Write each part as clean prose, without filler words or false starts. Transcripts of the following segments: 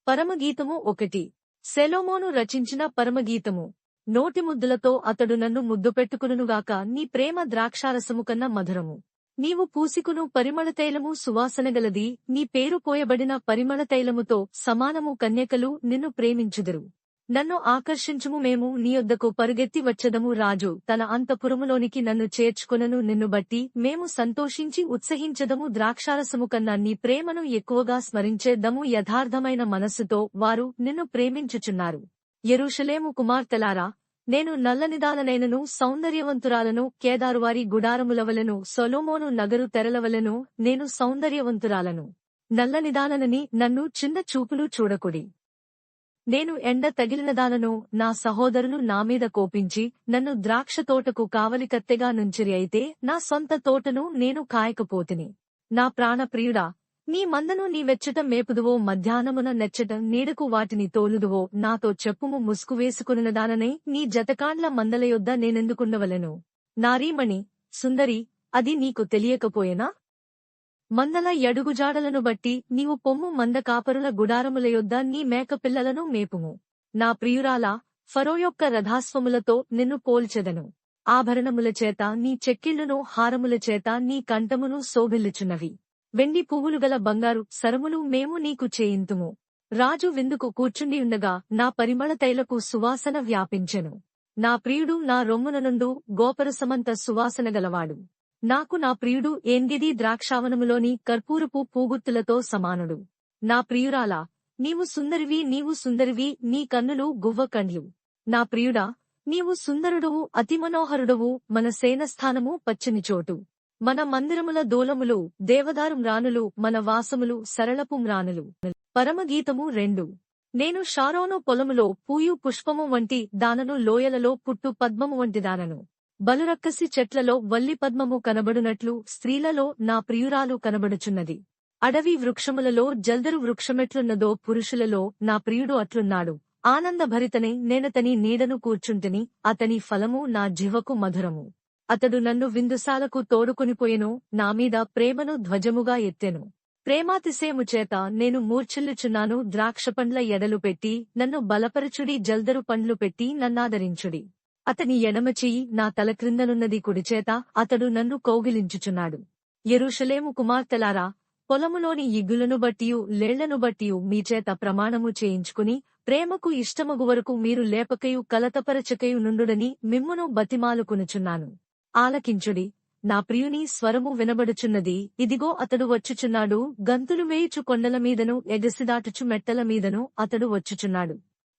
పరమగీతము 1. సొలొమోను రచించిన పరమగీతము. నోటిముద్దులతో అతడు నన్ను ముద్దుపెట్టుకునుగాక, నీ ప్రేమ ద్రాక్షారసము కన్న మధురము. నీవు పూసికును పరిమళతైలము సువాసనగలది, నీ పేరు పోయబడిన పరిమళతైలముతో సమానము. కన్యకలు నిన్ను ప్రేమించుదురు. నన్ను ఆకర్షించుము, మేము నీ యొద్దకు పరుగెత్తి వచ్చెదము. రాజు తన అంతఃపురములోనికి నన్ను చేర్చుకొనను, నిన్ను బట్టి మేము సంతోషించి ఉత్సహించెదము. ద్రాక్షారసము కన్నా నీ ప్రేమను ఎక్కువగా స్మరించేదము. యథార్థమైన మనస్సుతో వారు నిన్ను ప్రేమించుచున్నారు. యెరూషలేము కుమార్తెలారా, నేను నల్లనిదాననైనను సౌందర్యవంతురాలను. కేదారువారి గుడారములవలెను, సొలొమోను నగరు తెరలవలెను నేను సౌందర్యవంతురాలను. నల్లనిదాననని నన్ను చిన్న చూపులు చూడకుడి. నేను ఎండ తగిలినదానను. నా సహోదరులు నామీద కోపించి నన్ను ద్రాక్షతోటకు కావలికత్తెగా నుంచిరి. అయితే నా సొంత తోటను నేను కాయకపోతిని. నా ప్రాణప్రియుడా, నీ మందను నీవెచ్చట మేపుదువో, మధ్యాహ్నమున నెచ్చట నీడకు వాటిని తోలుదువో. నాతో చెప్పుము, ముసుగు వేసుకునినదాననే నీ జతకాండ్ల మందలయొద్ద నేనెందుకుండవలెను? నారీమణి, సుందరి, అది నీకు తెలియకపోయెనా? మందల యడుగుజాడలను బట్టి నీవు పొమ్ము, మంద కాపరుల గుడారములయొద్ద నీ మేకపిల్లలను మేపుము. నా ప్రియురాలా, ఫరో యొక్క రథాశ్వములతో నిన్ను పోల్చెదను. ఆభరణముల చేత నీ చెక్కిళ్లును, హారముల చేత నీ కంఠమును శోభిల్లుచున్నవి. వెండి పువ్వులు గల బంగారు సరములు మేము నీకు చేయింతుము. రాజు విందుకు కూర్చుండియుండగా నా పరిమళ తైలపు సువాసన వ్యాపించెను. నా ప్రియుడు నా రొమ్మున నుండు గోపరసమంత సువాసన గలవాడు. నాకు నా ప్రియుడు ఏంగిది ద్రాక్షావనములోని కర్పూరపు పూగుత్తులతో సమానుడు. నా ప్రియురాలా, నీవు సుందరివి, నీవు సుందరివి, నీ కన్నులు గువ్వ కండ్లు. నా ప్రియుడా, నీవు సుందరుడవు, అతి మనోహరుడవు. మన సేనస్థానము పచ్చని చోటు, మన మందిరముల దూలములు దేవదారు మ్రానులు, మన వాసములు సరళపు మ్రానులు. పరమగీతము 2. నేను షారోను పొలములో పూయు పుష్పము వంటి దానను, లోయలలో పుట్టు పద్మము వంటి దానను. బలురక్కసి చెట్లలో వల్లి పద్మము కనబడునట్లు స్త్రీలలో నా ప్రియురాలు కనబడుచున్నది. అడవి వృక్షములలో జల్దరు వృక్షమెట్లున్నదో, పురుషులలో నా ప్రియుడు అట్లున్నాడు. ఆనందభరితనే నేనతని నీడను కూర్చుంటిని, అతని ఫలము నా జిహ్వకు మధురము. అతడు నన్ను విందుశాలకు తోడుకొనిపోయెను, నామీద ప్రేమను ధ్వజముగా ఎత్తెను. ప్రేమాతిశయము చేత నేను మూర్ఛిల్లుచున్నాను. ద్రాక్షపండ్ల ఎడలు పెట్టి నన్ను బలపరచుడి, జల్దరు పండ్లు పెట్టి నన్నాదరించుడి. అతని ఎడమచెయ్యి నా తల క్రిందనున్నది, కుడిచేత అతడు నన్ను కౌగిలించుచున్నాడు. యెరూషలేము కుమార్తెలారా, పొలములోని ఇగ్గులను బట్టియు లేళ్లను బట్టియు మీచేత ప్రమాణము చేయించుకుని, ప్రేమకు ఇష్టమగు వరకు మీరు లేపకయు కలతపరచకయు నుండుడని మిమ్మును బతిమాలుకొనుచున్నాను. ఆలకించుడి, నా ప్రియుని స్వరము వినబడుచున్నది. ఇదిగో అతడు వచ్చుచున్నాడు. గంతులు వేయుచు కొండల మీదను, ఎగసిదాటుచు మెట్టల మీదను అతడు వచ్చుచున్నాడు.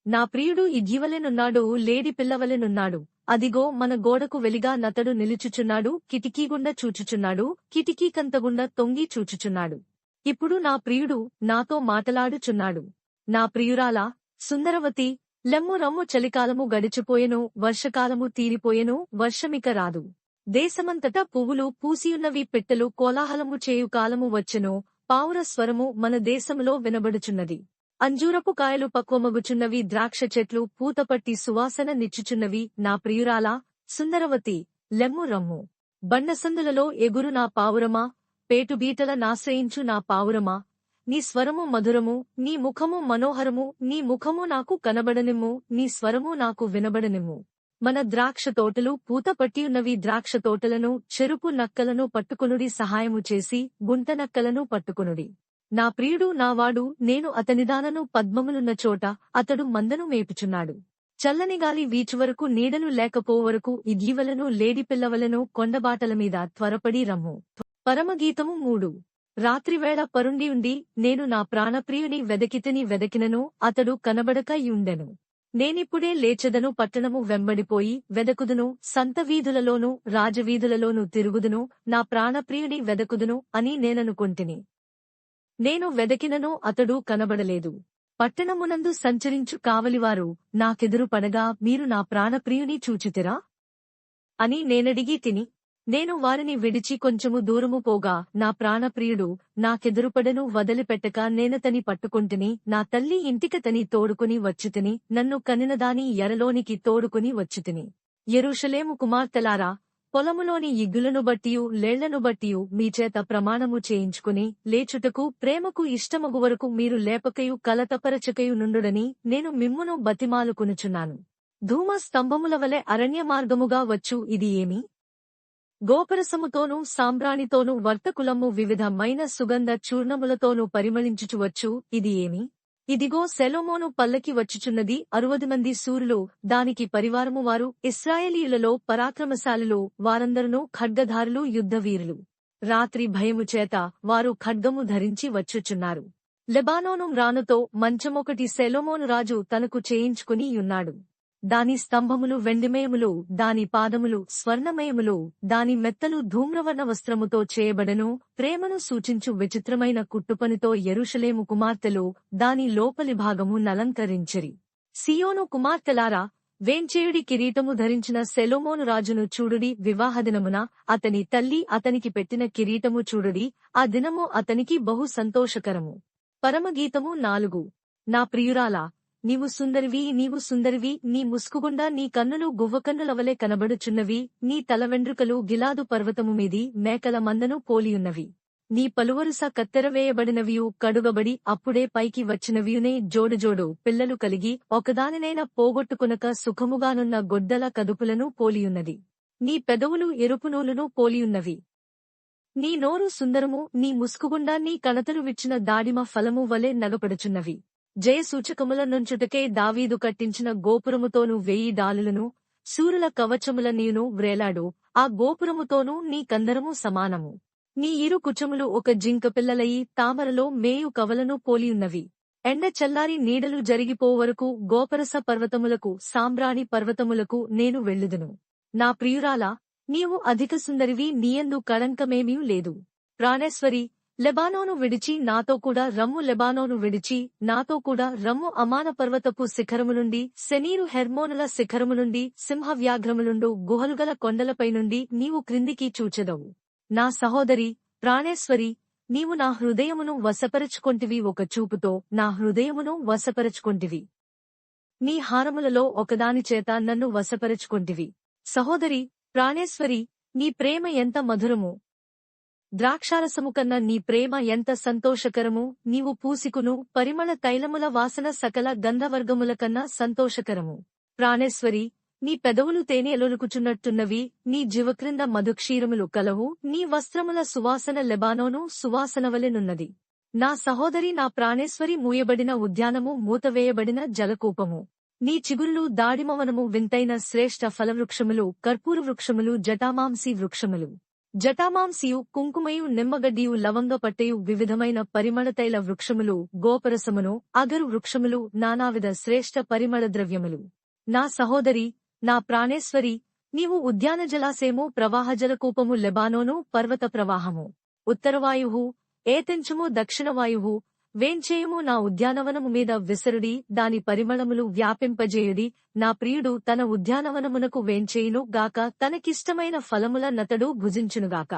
నా ప్రియుడు ఇగ్గివలెనున్నాడు, లేడి పిల్లవలెనున్నాడు. అదిగో మన గోడకు వెలిగా నతడు నిలుచుచున్నాడు. కిటికీగుండా చూచుచున్నాడు, కిటికీ కంతగుండా తొంగి చూచుచున్నాడు. ఇప్పుడు నా ప్రియుడు నాతో మాటలాడుచున్నాడు. నా ప్రియురాలా, సుందరవతి, లెమ్ము రమ్ము. చలికాలము గడిచిపోయెను, వర్షకాలము తీరిపోయెను, వర్షమిక రాదు. దేశమంతటా పువ్వులు పూసియున్నవి, పెట్టెలు కోలాహలము చేయు కాలము వచ్చెను. పావుర స్వరము మన దేశములో వినబడుచున్నది. అంజూరపు కాయలు పక్వమగుచున్నవి, ద్రాక్ష చెట్లు పూతపట్టి సువాసన నిచ్చుచున్నవి. నా ప్రియురాలా, సుందరవతి, లెమ్ము రమ్ము. బండసందులలో ఎగురు నా పావురమా, పేటుబీటల నాశ్రయించు నా పావురమా. నీ స్వరము మధురము, నీ ముఖము మనోహరము. నీ ముఖము నాకు కనబడనిమ్ము, నీ స్వరము నాకు వినబడనిమ్ము. మన ద్రాక్ష తోటలు పూతపట్టియున్నవి. ద్రాక్ష తోటలను, చెరుపు నక్కలను పట్టుకొనుడి. సహాయము చేసి గుంట నక్కలను పట్టుకొనుడి. నా ప్రియుడు నావాడు, నేను అతనిదానను. పద్మములున్న చోట అతడు మందను మేపుచున్నాడు. చల్లని గాలి వీచువరకు, నీడను లేకపోవరకు ఇగ్గివలను, లేడిపిల్లవలను కొండబాటల మీద త్వరపడి రమ్ము. పరమగీతము 3. రాత్రివేళ పరుండియుండి నేను నా ప్రాణప్రియుని వెదకినను, అతడు కనబడక యుండెను. నేనిప్పుడే లేచెదను, పట్టణము వెంబడిపోయి వెదకుదును, సంత వీధులలోనూ రాజవీధులలోనూ తిరుగుదును, నా ప్రాణప్రియుని వెదకుదును అని నేననుకొంటిని. నేను వెదకినను, అతడు కనబడలేదు. పట్టణమునందు సంచరించు కావలివారు నాకెదురు పడగా, మీరు నా ప్రాణప్రియుని చూచితిరా అని నేనడిగి తిని, నేను వారిని విడిచి కొంచెము దూరము పోగా, నా ప్రాణప్రియుడు నాకెదురుపడను. వదిలిపెట్టక నేనతని పట్టుకొంటిని. నా తల్లి ఇంటికతని తోడుకుని వచ్చితిని, నన్ను కనినదాని ఎరలోనికి తోడుకుని వచ్చితిని. యెరూషలేము కుమార్తెలారా, పొలములోని ఇగ్గులను బట్టియు లేళ్లను బట్టియు మీచేత ప్రమాణము చేయించుకుని లేచుటకు ప్రేమకు ఇష్టమగు వరకు మీరు లేపకయు కలతపరచకయు నుండుడని నేను మిమ్మును బతిమాలుకొనుచున్నాను. ధూమ స్తంభముల వలె అరణ్య మార్గముగా వచ్చు ఇది ఏమి? గోపరసముతోనూ సాంబ్రాణితోనూ వర్తకులము వివిధమైన సుగంధ చూర్ణములతోనూ పరిమళించుచువచ్చు ఇది ఏమి? ఇదిగో సొలొమోను పల్లకి వచ్చుచున్నది, 60 మంది శూరులు దానికి పరివారము వారు, ఇశ్రాయేలీయులలో పరాక్రమశాలులు వారందరును ఖడ్గధారులు యుద్ధవీరులు. రాత్రి భయము చేత వారు ఖడ్గము ధరించి వచ్చుచున్నారు. లెబానోను మ్రానుతో మంచమొకటి సొలొమోను రాజు తనకు చేయించుకుని యున్నాడు. దాని స్తంభములు వెండిమయములు, దాని పాదములు స్వర్ణమయములు, దాని మెత్తలు ధూమ్రవర్ణ వస్త్రముతో చేయబడెను. ప్రేమను సూచించు విచిత్రమైన కుట్టుపనితో యెరూషలేము కుమార్తెలు దాని లోపలి భాగము నలంకరించిరి. సియోను కుమార్తెలారా, వేంచేయుడి కిరీటము ధరించిన సొలొమోను రాజును చూడుడి. వివాహదినమున అతని తల్లి అతనికి పెట్టిన కిరీటము చూడుడి. ఆ దినము అతనికి బహు సంతోషకరము. పరమగీతము 4. నా ప్రియురాలా, నీవు సుందరివి, నీవు సుందరివి. నీ ముసుకుగుండా నీ కన్నులు గువ్వకన్నులవలె కనబడుచున్నవి. నీ తలవెండ్రుకలు గిలాదు పర్వతము మీది మేకల మందను పోలియున్నవి. నీ పలువరుస కత్తెరవేయబడినవియు కడుగబడి అప్పుడే పైకి వచ్చినవియునే. జోడుజోడు పిల్లలు కలిగి ఒకదానినైనా పోగొట్టుకునక సుఖముగానున్న గొడ్డల కదుపులను పోలియున్నది. నీ పెదవులు ఎరుపు నూలును పోలియున్నవి. నీ నోరు సుందరము, నీ ముసుకుగుండా నీ కణతలు విచ్చిన దాడిమ ఫలము వలె నగపడుచున్నవి. జయసూచకముల నుంచుటకే దావీదు కట్టించిన గోపురముతోను 1000 డాలులను శూరుల కవచముల నీను వ్రేలాడు. ఆ గోపురముతోనూ నీ కందరము సమానము. నీ ఇరు కుచములు ఒక జింక పిల్లలయి తామరలో మేయు కవలను పోలియున్నవి. ఎండ చల్లారి నీడలు జరిగిపోవరకు గోపరస పర్వతములకు సాంబ్రాణి పర్వతములకు నేను వెళ్ళుదును. నా ప్రియురాలా, నీవు అధిక సుందరివి, నీయందు కళంకమేమీ లేదు. ప్రాణేశ్వరి, లెబానోను విడిచి నాతో కూడా రమ్ము. లెబానోను విడిచి నాతో కూడా రమ్ము. అమాన పర్వతపు శిఖరము నుండి, సెనీరు హెర్మోనుల శిఖరము నుండి, సింహవ్యాఘ్రములుండు గుహలుగల కొండలపై నుండి నీవు క్రిందికి చూచెదవు. నా సహోదరి, ప్రాణేశ్వరి, నీవు నా హృదయమును వశపరచుకొంటివి. ఒక చూపుతో నా హృదయమును వశపరచుకొంటివి. నీ హారములలో ఒకదాని చేత నన్ను వశపరచుకొంటివి. సహోదరి, ప్రాణేశ్వరి, నీ ప్రేమ ఎంత మధురము! ద్రాక్షారసము కన్నా నీ ప్రేమ ఎంత సంతోషకరము! నీవు పూసికును పరిమళ తైలముల వాసన సకల గంధవర్గముల కన్నా సంతోషకరము. ప్రాణేశ్వరి, నీ పెదవులు తేనెలొలుకుచున్నట్టున్నవి. నీ జివక్రింద మధుక్షీరములు కలవు. నీ వస్త్రముల సువాసన లెబానోను సువాసనవలెనున్నది. నా సహోదరి, నా ప్రాణేశ్వరి, మూయబడిన ఉద్యానము, మూతవేయబడిన జలకూపము. నీ చిగుళ్ళు దాడిమవనము, వింతైన శ్రేష్ఠ ఫలవృక్షములు, కర్పూర వృక్షములు, జటామాంసి వృక్షములు. జటామాంసియు, కుంకుమయు, నిమ్మగడ్డియు, లవంగపట్టయు, వివిధమైన పరిమళతైల వృక్షములు, గోపరసమును, అగరు వృక్షములు, నానావిధ శ్రేష్ఠ పరిమళ ద్రవ్యములు. నా సహోదరి, నా ప్రాణేశ్వరి, నీవు ఉద్యాన జలాశయము, ప్రవాహజలకూపము, లెబానోను పర్వత ప్రవాహము. ఉత్తరవాయువు, ఏతెంచుము, దక్షిణవాయువు, వేంచేయము నా ఉద్యానవనము మీద విసరుడి. దాని పరిమళములు వ్యాపింపజేయుడి. నా ప్రియుడు తన ఉద్యానవనమునకు వేంచేయును గాక, తనకిష్టమైన ఫలముల నతడు భుజించునుగాక.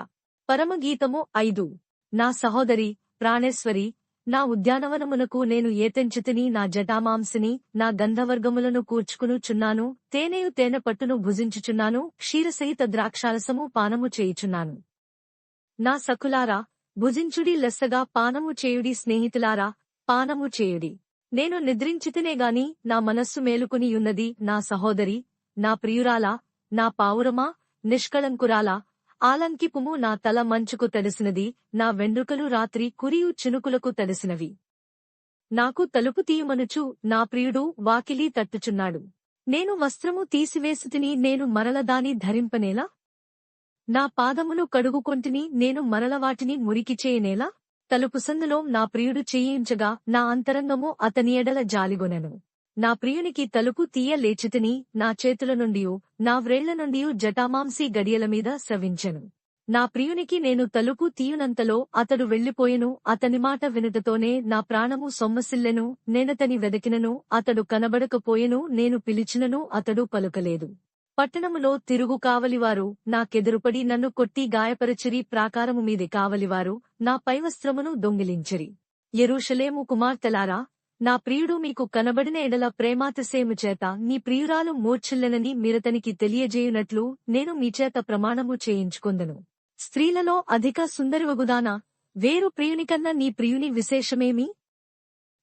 పరమగీతము 5. నా సహోదరి, ప్రాణేశ్వరి, నా ఉద్యానవనమునకు నేను ఏతెంచితిని. నా జటామాంసిని, నా గంధవర్గములను కూర్చుకునుచున్నాను. తేనెయు తేనె పట్టును భుజించుచున్నాను. క్షీరసహిత ద్రాక్షారసము పానము చేయుచున్నాను. నా సఖులారా, భుజించుడి, లెస్సగా పానము చేయుడి. స్నేహితులారా, పానము చేయుడి. నేను నిద్రించితినేగాని నా మనస్సు మేలుకునియున్నది. నా సహోదరి, నా ప్రియురాలా, నా పావురమా, నిష్కళంకురాలా, ఆలంకిపుము. నా తల మంచుకు తడిసినది, నా వెండ్రుకలు రాత్రి కురియు చినుకులకు తడిసినవి. నాకు తలుపు తీయమనుచు నా ప్రియుడు వాకిలి తట్టుచున్నాడు. నేను వస్త్రము తీసివేసితిని, నేను మరల దాని ధరింపనేలా? నా పాదములు కడుగుకొంటిని, నేను మరల వాటిని మురికిచేయనేలా? తలుపు సందులో నా ప్రియుడు చేయించగా నా అంతరంగము అతని ఎడల జాలిగొనెను. నా ప్రియునికి తలుపు తీయ లేచితిని. నా చేతుల నుండియు నా వ్రేళ్ల నుండియు జటామాంసి గడియల మీద స్రవించెను. నా ప్రియునికి నేను తలుపు తీయునంతలో అతడు వెళ్లిపోయెను. అతని మాట వినుటతోనే నా ప్రాణము సొమ్మసిల్లెను. నేనతని వెదకినను అతడు కనబడకపోయెను. నేను పిలిచినను అతడు పలుకలేదు. పట్టణములో తిరుగు కావలివారు నాకెదురుపడి నన్ను కొట్టి గాయపరచిరి. ప్రాకారము మీది కావలివారు నా పైవస్త్రమును దొంగిలించిరి. యెరూషలేము కుమార్తెలారా, నా ప్రియుడు మీకు కనబడిన ఎడల ప్రేమాతిశయము చేత నీ ప్రియురాలు మూర్ఛిల్లెనని మీరతనికి తెలియజేయునట్లు నేను మీచేత ప్రమాణము చేయించుకొందును. స్త్రీలలో అధిక సుందరివగుదానా, వేరు ప్రియునికన్నా నీ ప్రియుని విశేషమేమి?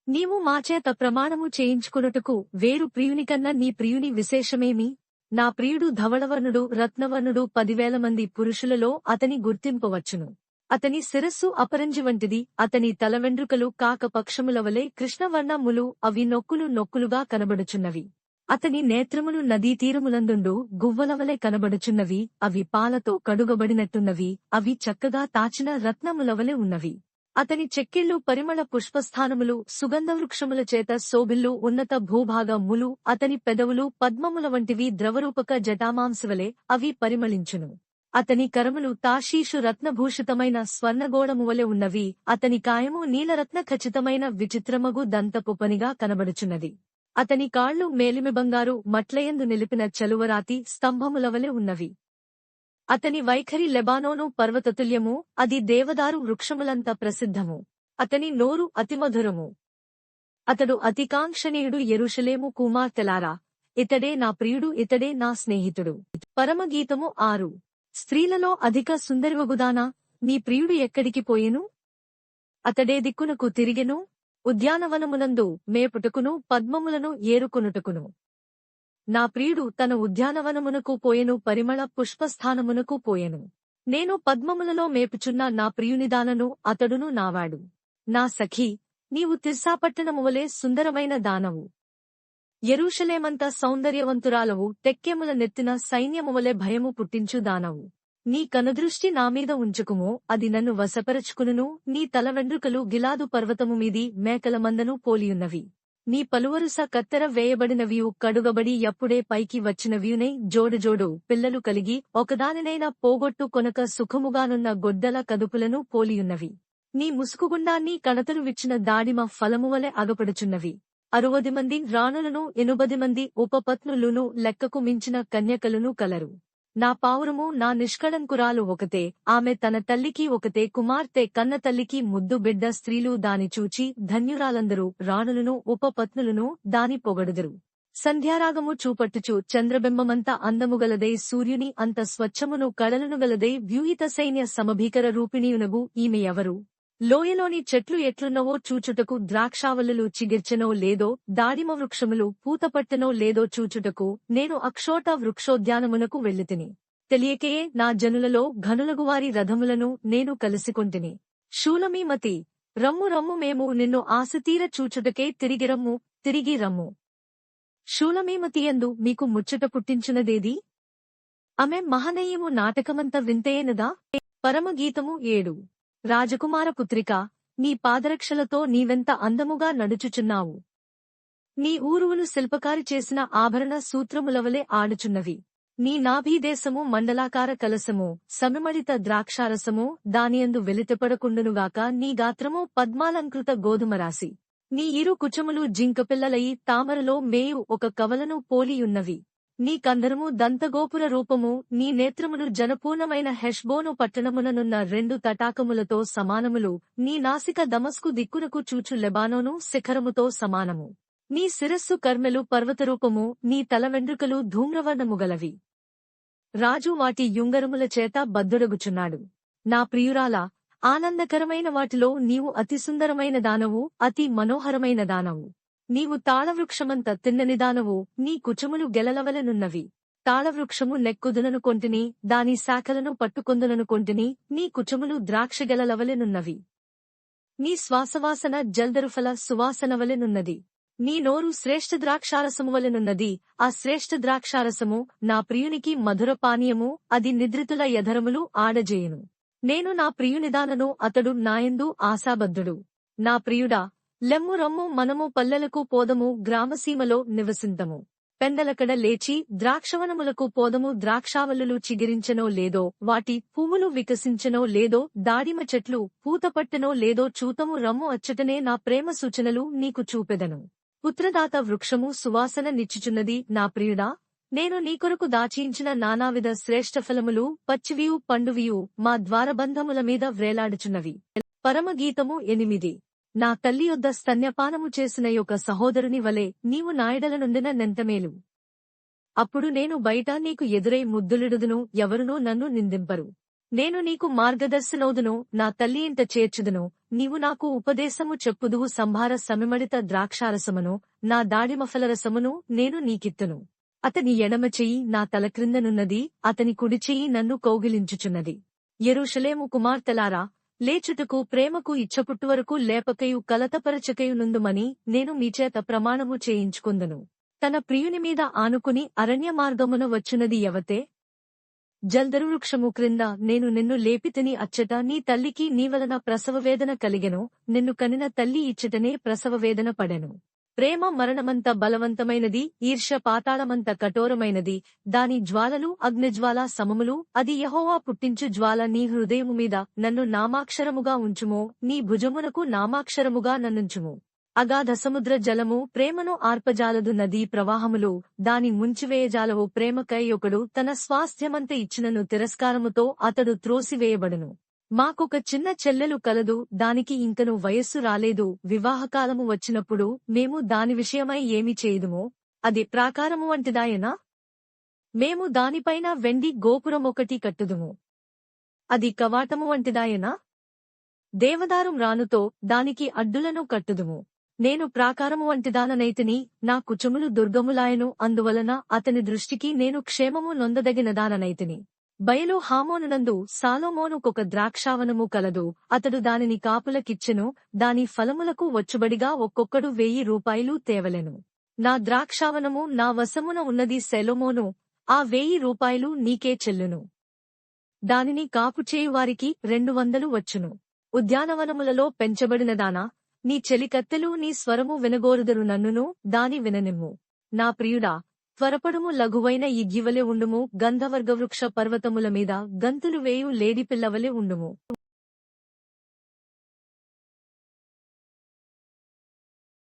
నీవు మాచేత ప్రమాణము చేయించుకొనుటకు వేరు ప్రియునికన్నా నీ ప్రియుని విశేషమేమి? నా ప్రియుడు ధవళవర్ణుడు రత్నవర్ణుడు 10,000 మంది పురుషులలో అతని గుర్తింపవచ్చును. అతని శిరస్సు అపరంజి వంటిది, అతని తలవెండ్రుకలు కాకపక్షములవలే కృష్ణవర్ణములు, అవి నొక్కులు నొక్కులుగా కనబడుచున్నవి. అతని నేత్రములు నదీతీరములందుండు గువ్వలవలే కనబడుచున్నవి, అవి పాలతో కడుగబడినట్టున్నవి, అవి చక్కగా తాచిన రత్నములవలే ఉన్నవి. అతని చెక్కిళ్ళు పరిమళ పుష్పస్థానములు, సుగంధవృక్షముల చేత శోభిల్లు ఉన్నత భూభాగములు, అతని పెదవులు పద్మముల వంటివి, ద్రవరూపక జటామాంసవలే అవి పరిమళించును. అతని కరములు తాషీషు రత్నభూషితమైన స్వర్ణగోడమువలె ఉన్నవి, అతని కాయము నీలరత్న ఖచ్చితమైన విచిత్రమగు దంతపు పనిగా కనబడుచున్నది. అతని కాళ్లు మేలిమి బంగారు మట్లయందు నిలిపిన చలువరాతి స్తంభములవలె ఉన్నవి. అతని వైఖరి లెబానోను పర్వతతుల్యము, అది దేవదారు వృక్షములంత ప్రసిద్ధము. అతని నోరు అతిమధురము. అతడు అతికాంక్షణీయుడు. యెరూషలేము కుమార్తెలారా, ఇతడే నా ప్రియుడు, ఇతడే నా స్నేహితుడు. పరమగీతము 6. స్త్రీలలో అధిక సుందరివగుదానా, నీ ప్రియుడు ఎక్కడికి పోయెను? అతడే దిక్కునకు తిరిగెను, ఉద్యానవనమునందు మేపుటకును పద్మములను ఏరుకొనుటకును. నా ప్రియుడు తన ఉద్యానవనమునకు పోయెను, పరిమళ పుష్పస్థానమునకు పోయెను. నేను పద్మములలో మేపుచున్న నా ప్రియునిదానను, అతడును నావాడు. నా సఖీ, నీవు తిర్సాపట్టణమువలే సుందరమైన దానవు. యెరూషలేమంత సౌందర్యవంతురాలవు, తెక్కెముల నెత్తిన సైన్యమువలె భయము పుట్టించు దానవు. నీ కనుదృష్టి నామీద ఉంచుకుమో, అది నన్ను వశపరచుకునును. నీ తలవెండ్రుకలు గిలాదు పర్వతము మీది మేకల మందను పోలియున్నవి. నీ పలువరుస కత్తెర వేయబడినవియు, కడుగబడి యప్పుడే పైకి వచ్చినవియునై, జోడుజోడు పిల్లలు కలిగి ఒకదానినైనా పోగొట్టు కొనక సుఖముగానున్న గొడ్డల కదుపులను పోలియున్నవి. నీ ముసుకుగుండాన్ని కణతలు విచ్చిన దాడిమ ఫలమువలె అగపడుచున్నవి. 60 మంది రాణులను 80 మంది ఉపపత్నులును, లెక్కకు మించిన కన్యకలును కలరు. నా పావురము నా నిష్కళంకురాలు ఒకతే, ఆమె తన తల్లికి ఒకతే కుమార్తె, కన్న తల్లికి ముద్దు బిడ్డ. స్త్రీలు దాని చూచి ధన్యురాలందరూ, రాణులను ఉపపత్నులను దాని పొగడుదురు. సంధ్యారాగము చూపట్టుచు చంద్రబింబమంత అందముగలదై, సూర్యుని అంత స్వచ్ఛమును కళలునుగలదై, వ్యూహిత సైన్య సమభీకర రూపిణీయునగు ఈమె ఎవరు? లోయలోని చెట్లు ఎట్లున్నవో చూచుటకు, ద్రాక్షావల్లులు చిగిర్చెనో లేదో, దాడిమ వృక్షములు పూతపట్టెనో లేదో చూచుటకు నేను అక్షోట వృక్షోద్యానమునకు వెళ్ళితిని. తెలియకయే నా జనులలో ఘనులగువారి రథములను నేను కలిసికొంటిని. షూలమీమతి, రమ్ము రమ్ము, మేము నిన్ను ఆశతీర చూచుటకే తిరిగిరమ్ము, తిరిగి రమ్ము. షూలమీమతియందు మీకు ముచ్చట పుట్టించునదేది? ఆమె మహనీయము నాటకమంత వింతయేనదా? పరమగీతము 7. రాజకుమార పుత్రిక, నీ పాదరక్షలతో నీవెంత అందముగా నడుచుచున్నావు. నీ ఊరువులు శిల్పకారి చేసిన ఆభరణ సూత్రములవలే ఆడుచున్నవి. నీ నాభీదేశము మండలాకార కలసము, సమిమళిత ద్రాక్షారసము దానియందు వెలితపడకుండునుగాక. నీ గాత్రము పద్మాలంకృత గోధుమరాశి. నీ ఇరు కుచములు జింకపిల్లలయి తామరలో మేయు ఒక కవలను పోలియున్నవి. నీ కందరము దంతగోపుర రూపము, నీ నేత్రములు జనపూర్ణమైన హెష్బోను పట్టణముననున్న 2 తటాకములతో సమానములు. నీ నాసిక దమస్కు దిక్కునకు చూచు లెబానోను శిఖరముతో సమానము. నీ శిరస్సు కర్మెలు పర్వతరూపము, నీ తలవెండ్రుకలు ధూమ్రవర్ణముగలవి. రాజు వాటి యుంగరముల చేత బద్ధుడగుచున్నాడు. నా ప్రియురాలా, ఆనందకరమైన వాటిలో నీవు అతి సుందరమైన దానవు, అతి మనోహరమైన దానవు. నీవు తాళవృక్షమంత తిన్ననిదానవు, నీ కుచములు గెలలవలెనున్నవి. తాళవృక్షము నెక్కుదుననుకొంటిని, దాని శాఖలను పట్టుకొందుననుకొంటిని, నీ కుచములు ద్రాక్షగెలలవలెనున్నవి. నీ శ్వాసవాసన జల్దరుఫల సువాసనవలెనున్నది. నీ నోరు శ్రేష్ఠ ద్రాక్షారసమువలెనున్నది. ఆ శ్రేష్ఠ ద్రాక్షారసము నా ప్రియునికి మధుర పానీయము, అది నిద్రితుల యధరములు ఆడజేయును. నేను నా ప్రియునిదానను, అతడు నాయందు ఆశాబద్ధుడు. నా ప్రియుడా, లెమ్ము రమ్ము, మనము పల్లెలకు పోదము, గ్రామసీమలో నివసింతము. పెండలకడ లేచి ద్రాక్షవనములకు పోదము. ద్రాక్షావల్లులు చిగిరించెనో లేదో, వాటి పువ్వులు వికసించెనో లేదో, దాడిమ చెట్లు పూతపట్టెనో లేదో చూతము. రమ్ము, అచ్చటనే నా ప్రేమ సూచనలు నీకు చూపెదను. పుత్రదాత వృక్షము సువాసన నిచ్చుచున్నది. నా ప్రియుడా, నేను నీకొరకు దాచించిన నానావిధ శ్రేష్ఠఫలములు, పచ్చివియు పండువియు మా ద్వారబంధముల మీద వ్రేలాడుచున్నవి. పరమగీతము 8. నా తల్లి యొద్ద స్తన్యపానము చేసిన యొక్క సహోదరుని వలె నీవు నాయడల నుండిన నెంతమేలు. అప్పుడు నేను బయట నీకు ఎదురై ముద్దులిడుదును, ఎవరునూ నన్ను నిందింపరు. నేను నీకు మార్గదర్శనౌదును, నా తల్లి ఇంట చేర్చుదును. నీవు నాకు ఉపదేశము చెప్పుదువు. సంభార సమిమడిత ద్రాక్షారసమును, నా దాడిమఫలరసమును నేను నీకిత్తును. అతని ఎడమ చెయ్యి నా తల క్రిందనున్నది, అతని కుడి చెయ్యి నన్ను కౌగిలించుచున్నది. యెరూషలేము కుమార్తెలారా, లేచుటకు ప్రేమకు ఇచ్చపుట్టువరకు లేపకయు కలతపరచకయునుందుమని నేను మీచేత ప్రమాణము చేయించుకుందును. తన ప్రియుని మీద ఆనుకుని అరణ్య మార్గమున వచ్చునది ఎవతే? జల్దరువృక్షము క్రింద నేను నిన్ను లేపితిని, అచ్చట నీ తల్లికి నీవలన ప్రసవవేదన కలిగెను. నిన్ను కనిన తల్లి ఇచ్చటనే ప్రసవవేదన పడెను. ప్రేమ మరణమంత బలవంతమైనది, ఈర్ష్య పాతాళమంత కఠోరమైనది. దాని జ్వాలలు అగ్నిజ్వాల సమములు. అది యెహోవా పుట్టించు జ్వాల. నీ హృదయము మీద నన్ను నామాక్షరముగా ఉంచుమో, నీ భుజమునకు నామాక్షరముగా నన్నుంచుము. అగాధ సముద్ర జలము ప్రేమను ఆర్పజాలదు. నదీ ప్రవాహములు దాని ముంచివేయజాలవు. ప్రేమకై ఒకడు తన స్వాస్థ్యమంత ఇచ్చినను తిరస్కారముతో అతడు త్రోసివేయబడును. మాకొక చిన్న చెల్లెలు కలదు, దానికి ఇంకను వయస్సు రాలేదు. వివాహకాలము వచ్చినప్పుడు మేము దాని విషయమై ఏమి చేయుదుమో? అది ప్రాకారము వంటిదాయనా? మేము దానిపైన వెండి గోపురమొకటి కట్టుదుము. అది కవాటము వంటిదాయనా? దేవదారు మ్రానుతో దానికి అడ్డులను కట్టుదుము. నేను ప్రాకారము వంటిదాననైతిని, నా కుచములు దుర్గములాయను. అందువలన అతని దృష్టికి నేను క్షేమము నొందదగినదాననైతిని. బయలు హామోనునందు సాలోమోనుకొక ద్రాక్షావనము కలదు. అతడు దానిని కాపులకిచ్చెను. దాని ఫలములకు వచ్చుబడిగా ఒక్కొక్కడు 1000 రూపాయలు తేవలెను. నా ద్రాక్షావనము నా వశమున ఉన్నది సొలొమోను, ఆ 1000 రూపాయలు నీకే చెల్లును. దానిని కాపుచేయువారికి 200 వచ్చును. ఉద్యానవనములలో పెంచబడినదానా, నీ చెలికత్తెలు నీ స్వరము వినగోరుదరు. నన్నును దాని విననిమ్ము. నా ప్రియుడా, త్వరపడుము, లఘువైన ఇగ్గివలె ఉండుము. గంధవర్గవృక్ష పర్వతముల మీద గంతులు వేయు లేడిపిల్లవలె ఉండుము.